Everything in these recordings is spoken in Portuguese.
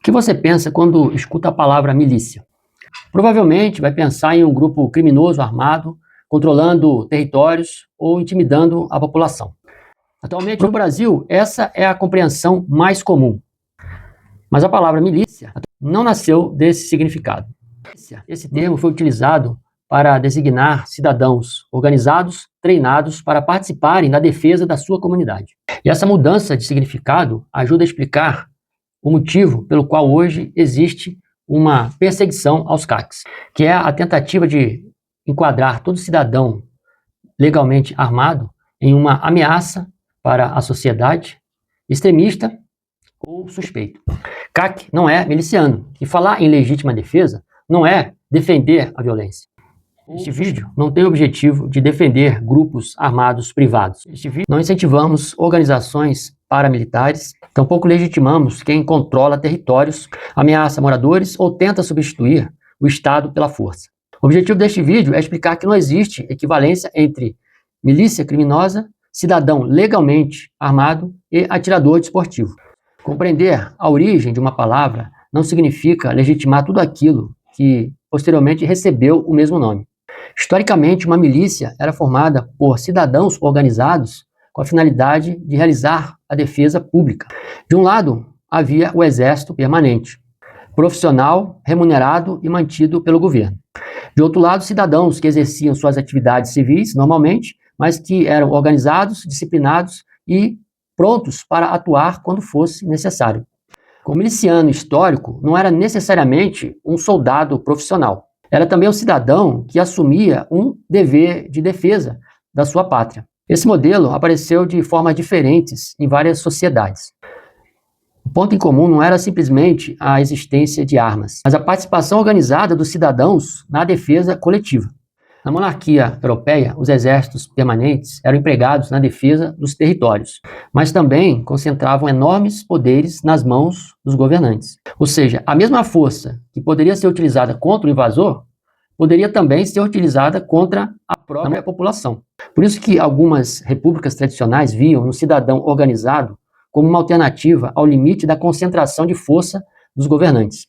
que você pensa quando escuta a palavra milícia? Provavelmente vai pensar em um grupo criminoso armado, controlando territórios ou intimidando a população. Atualmente no Brasil, essa é a compreensão mais comum. Mas a palavra milícia não nasceu desse significado. Esse termo foi utilizado para designar cidadãos organizados, treinados para participarem da defesa da sua comunidade. E essa mudança de significado ajuda a explicar o motivo pelo qual hoje existe uma perseguição aos CACs, que é a tentativa de enquadrar todo cidadão legalmente armado em uma ameaça para a sociedade, extremista ou suspeito. CAC não é miliciano, e falar em legítima defesa não é defender a violência. Este vídeo não tem o objetivo de defender grupos armados privados. Não incentivamos organizações paramilitares, tampouco legitimamos quem controla territórios, ameaça moradores ou tenta substituir o Estado pela força. O objetivo deste vídeo é explicar que não existe equivalência entre milícia criminosa, cidadão legalmente armado e atirador desportivo. Compreender a origem de uma palavra não significa legitimar tudo aquilo que posteriormente recebeu o mesmo nome. Historicamente, uma milícia era formada por cidadãos organizados com a finalidade de realizar a defesa pública. De um lado, havia o exército permanente, profissional, remunerado e mantido pelo governo. De outro lado, cidadãos que exerciam suas atividades civis normalmente, mas que eram organizados, disciplinados e prontos para atuar quando fosse necessário. O miliciano histórico não era necessariamente um soldado profissional. Era também um cidadão que assumia um dever de defesa da sua pátria. Esse modelo apareceu de formas diferentes em várias sociedades. O ponto em comum não era simplesmente a existência de armas, mas a participação organizada dos cidadãos na defesa coletiva. Na monarquia europeia, os exércitos permanentes eram empregados na defesa dos territórios, mas também concentravam enormes poderes nas mãos dos governantes. Ou seja, a mesma força que poderia ser utilizada contra o invasor, poderia também ser utilizada contra a própria população. Por isso que algumas repúblicas tradicionais viam no cidadão organizado como uma alternativa ao limite da concentração de força dos governantes.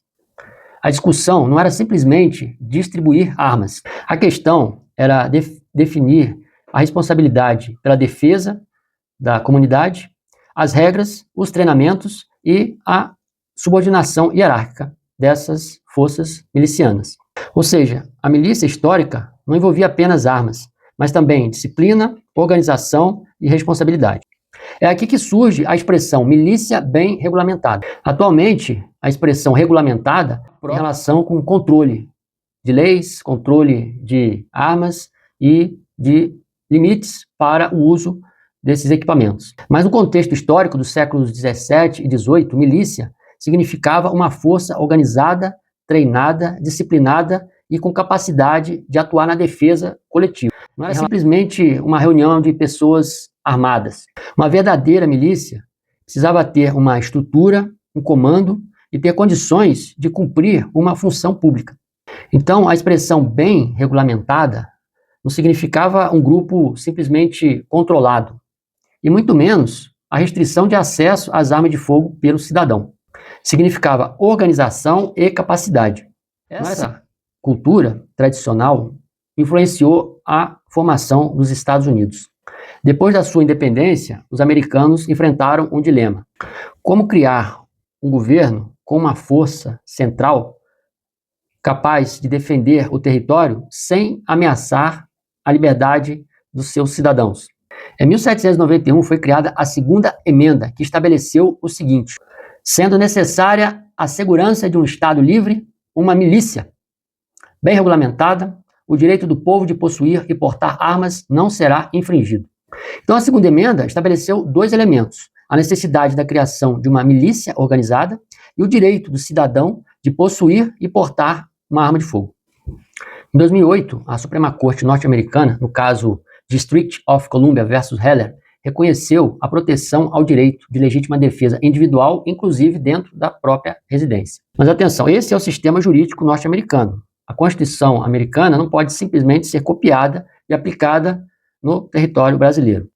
A discussão não era simplesmente distribuir armas. A questão era definir a responsabilidade pela defesa da comunidade, as regras, os treinamentos e a subordinação hierárquica dessas forças milicianas. Ou seja, a milícia histórica não envolvia apenas armas, mas também disciplina, organização e responsabilidade. É aqui que surge a expressão milícia bem regulamentada. Atualmente, a expressão regulamentada tem relação com controle de leis, controle de armas e de limites para o uso desses equipamentos. Mas no contexto histórico dos séculos 17 e 18, milícia significava uma força organizada, treinada, disciplinada e com capacidade de atuar na defesa coletiva. Não era simplesmente uma reunião de pessoas armadas. Uma verdadeira milícia precisava ter uma estrutura, um comando e ter condições de cumprir uma função pública. Então, a expressão bem regulamentada não significava um grupo simplesmente controlado, e muito menos a restrição de acesso às armas de fogo pelo cidadão. Significava organização e capacidade. Essa cultura tradicional influenciou a formação dos Estados Unidos. Depois da sua independência, os americanos enfrentaram um dilema: como criar um governo com uma força central capaz de defender o território sem ameaçar a liberdade dos seus cidadãos. Em 1791 foi criada a Segunda Emenda, que estabeleceu o seguinte: sendo necessária a segurança de um Estado livre, uma milícia bem regulamentada, o direito do povo de possuir e portar armas não será infringido. Então, a Segunda Emenda estabeleceu dois elementos: a necessidade da criação de uma milícia organizada e o direito do cidadão de possuir e portar uma arma de fogo. Em 2008, a Suprema Corte norte-americana, no caso District of Columbia versus Heller, reconheceu a proteção ao direito de legítima defesa individual, inclusive dentro da própria residência. Mas atenção, esse é o sistema jurídico norte-americano. A Constituição americana não pode simplesmente ser copiada e aplicada no território brasileiro.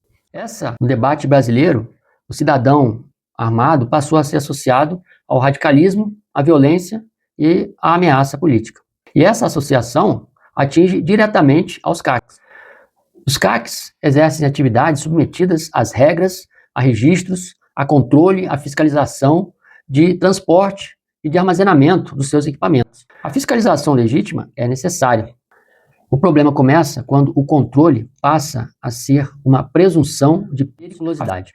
No debate brasileiro, o cidadão armado passou a ser associado ao radicalismo a violência e a ameaça política. E essa associação atinge diretamente aos CACs. Os CACs exercem atividades submetidas às regras, a registros, a controle, a fiscalização de transporte e de armazenamento dos seus equipamentos. A fiscalização legítima é necessária. O problema começa quando o controle passa a ser uma presunção de periculosidade.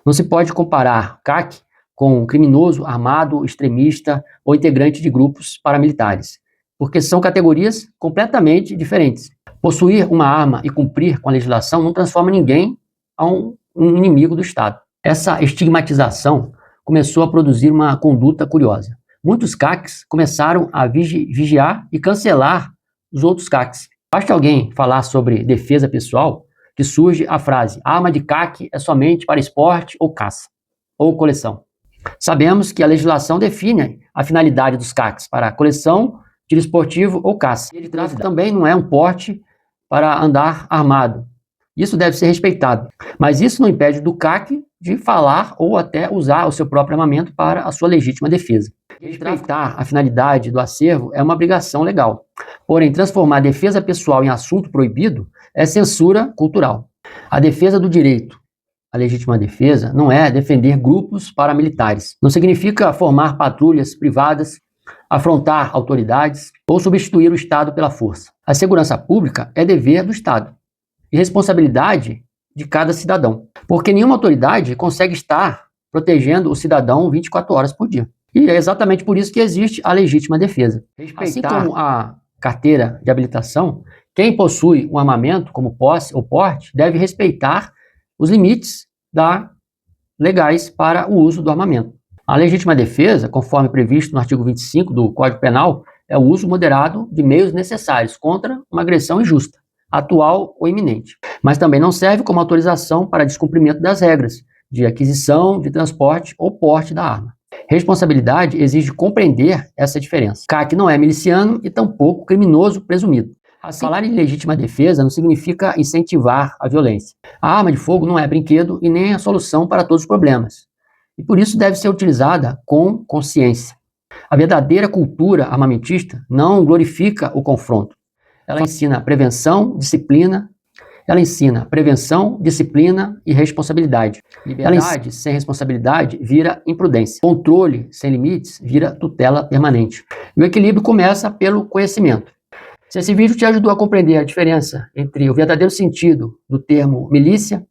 Não se pode comparar CAC com um criminoso armado, extremista ou integrante de grupos paramilitares, porque são categorias completamente diferentes. Possuir uma arma e cumprir com a legislação não transforma ninguém a um inimigo do Estado. Essa estigmatização começou a produzir uma conduta curiosa. Muitos CACs começaram a vigiar e cancelar os outros CACs. Basta alguém falar sobre defesa pessoal que surge a frase: arma de CAC é somente para esporte ou caça, ou coleção. Sabemos que a legislação define a finalidade dos CACs para coleção, tiro esportivo ou caça. Ele também não é um porte para andar armado. Isso deve ser respeitado. Mas isso não impede do CAC de falar ou até usar o seu próprio armamento para a sua legítima defesa. Respeitar a finalidade do acervo é uma obrigação legal. Porém, transformar a defesa pessoal em assunto proibido é censura cultural. A defesa do direito, a legítima defesa, não é defender grupos paramilitares. Não significa formar patrulhas privadas, afrontar autoridades ou substituir o Estado pela força. A segurança pública é dever do Estado e responsabilidade de cada cidadão, porque nenhuma autoridade consegue estar protegendo o cidadão 24 horas por dia. E é exatamente por isso que existe a legítima defesa. Assim como a carteira de habilitação, quem possui um armamento como posse ou porte deve respeitar os limites legais para o uso do armamento. A legítima defesa, conforme previsto no artigo 25 do Código Penal, é o uso moderado de meios necessários contra uma agressão injusta, atual ou iminente. Mas também não serve como autorização para descumprimento das regras de aquisição, de transporte ou porte da arma. Responsabilidade exige compreender essa diferença. CAC não é miliciano e tampouco criminoso presumido. Assim, falar em legítima defesa não significa incentivar a violência. A arma de fogo não é brinquedo e nem a solução para todos os problemas. E por isso deve ser utilizada com consciência. A verdadeira cultura armamentista não glorifica o confronto. Ela ensina prevenção, disciplina e responsabilidade. Liberdade sem responsabilidade vira imprudência. Controle sem limites vira tutela permanente. E o equilíbrio começa pelo conhecimento. Se esse vídeo te ajudou a compreender a diferença entre o verdadeiro sentido do termo milícia,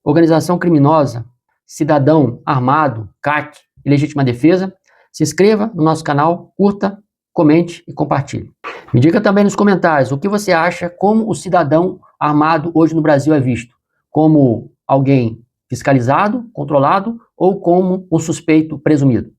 organização criminosa, cidadão armado, CAC e legítima defesa, se inscreva no nosso canal, curta, comente e compartilhe. Me diga também nos comentários o que você acha, como o cidadão armado hoje no Brasil é visto. Como alguém fiscalizado, controlado ou como um suspeito presumido.